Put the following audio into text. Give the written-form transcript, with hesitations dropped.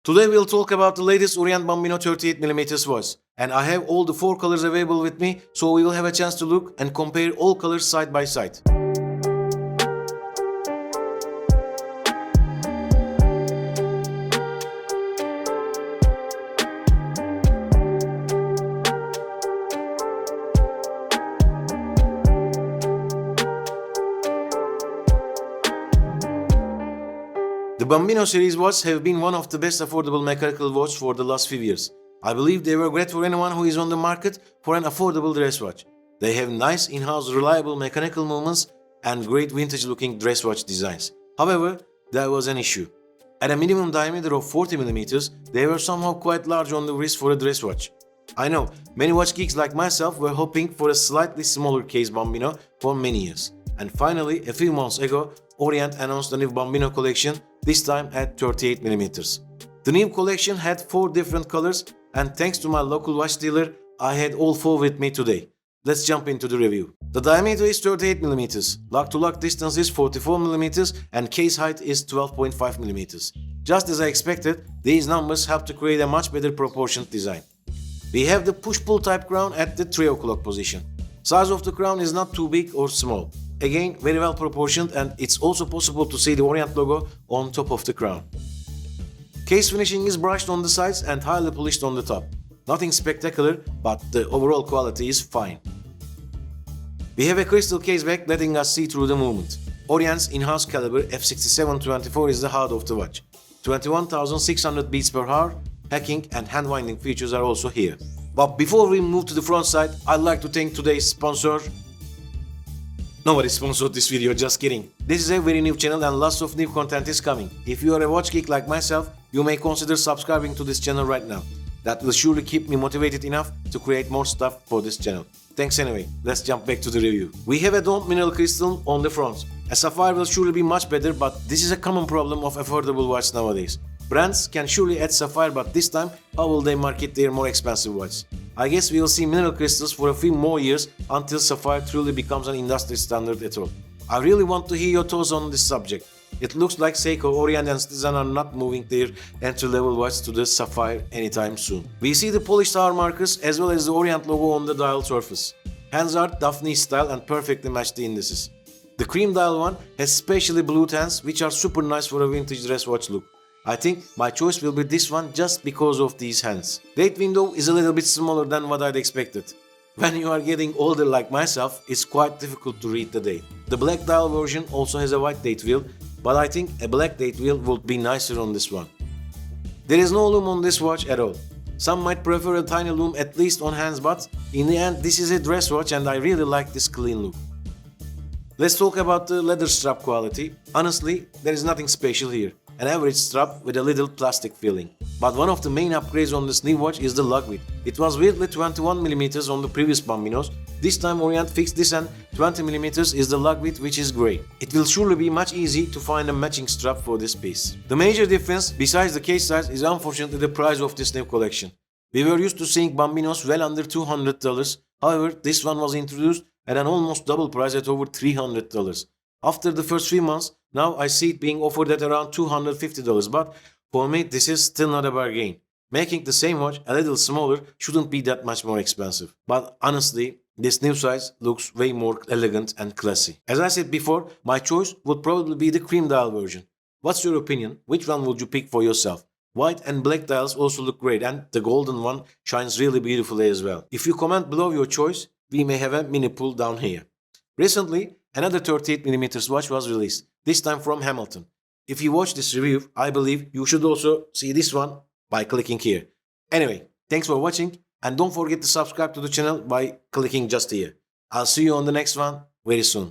Today we'll talk about the latest Orient Bambino 38mm watch, and I have all the 4 colors available with me, so we will have a chance to look and compare all colors side by side. The Bambino series watches have been one of the best affordable mechanical watches for the last few years. I believe they were great for anyone who is on the market for an affordable dress watch. They have nice in-house reliable mechanical movements and great vintage looking dress watch designs. However, there was an issue. At a minimum diameter of 40mm, they were somehow quite large on the wrist for a dress watch. I know, many watch geeks like myself were hoping for a slightly smaller case Bambino for many years. And finally, a few months ago, Orient announced a new Bambino collection, this time at 38mm. The new collection had 4 different colors, and thanks to my local watch dealer, I had all 4 with me today. Let's jump into the review. The diameter is 38mm, lock-to-lock distance is 44mm, and case height is 12.5mm. Just as I expected, these numbers help to create a much better proportioned design. We have the push-pull type crown at the 3 o'clock position. Size of the crown is not too big or small. Again, very well proportioned, and it's also possible to see the Orient logo on top of the crown. Case finishing is brushed on the sides and highly polished on the top. Nothing spectacular, but the overall quality is fine. We have a crystal case back letting us see through the movement. Orient's in-house caliber F6724 is the heart of the watch. 21,600 beats per hour, hacking and hand-winding features are also here. But before we move to the front side, I'd like to thank today's sponsor. Nobody sponsored this video, just kidding. This is a very new channel and lots of new content is coming. If you are a watch geek like myself, you may consider subscribing to this channel right now. That will surely keep me motivated enough to create more stuff for this channel. Thanks anyway, let's jump back to the review. We have a domed mineral crystal on the front. A sapphire will surely be much better, but this is a common problem of affordable watches nowadays. Brands can surely add sapphire, but this time, how will they market their more expensive watches? I guess we will see mineral crystals for a few more years until sapphire truly becomes an industry standard at all. I really want to hear your thoughts on this subject. It looks like Seiko, Orient and Citizen are not moving their entry-level watch to the sapphire anytime soon. We see the polished hour markers as well as the Orient logo on the dial surface. Hands are Daphne style and perfectly match the indices. The cream dial one has specially blued hands which are super nice for a vintage dress watch look. I think my choice will be this one just because of these hands. Date window is a little bit smaller than what I'd expected. When you are getting older like myself, it's quite difficult to read the date. The black dial version also has a white date wheel, but I think a black date wheel would be nicer on this one. There is no lume on this watch at all. Some might prefer a tiny lume at least on hands, but in the end this is a dress watch and I really like this clean look. Let's talk about the leather strap quality. Honestly, there is nothing special here. An average strap with a little plastic feeling. But one of the main upgrades on this new watch is the lug width. It was weirdly 21mm on the previous Bambinos. This time Orient fixed this and 20mm is the lug width, which is great. It will surely be much easier to find a matching strap for this piece. The major difference besides the case size is unfortunately the price of this new collection. We were used to seeing Bambinos well under $200. However, this one was introduced at an almost double price at over $300. After the first few months, now I see it being offered at around $250, but for me this is still not a bargain. Making the same watch a little smaller shouldn't be that much more expensive. But honestly, this new size looks way more elegant and classy. As I said before, my choice would probably be the cream dial version. What's your opinion? Which one would you pick for yourself? White and black dials also look great and the golden one shines really beautifully as well. If you comment below your choice, we may have a mini poll down here. Recently, another 38mm watch was released, this time from Hamilton. If you watch this review, I believe you should also see this one by clicking here. Anyway, thanks for watching and don't forget to subscribe to the channel by clicking just here. I'll see you on the next one very soon.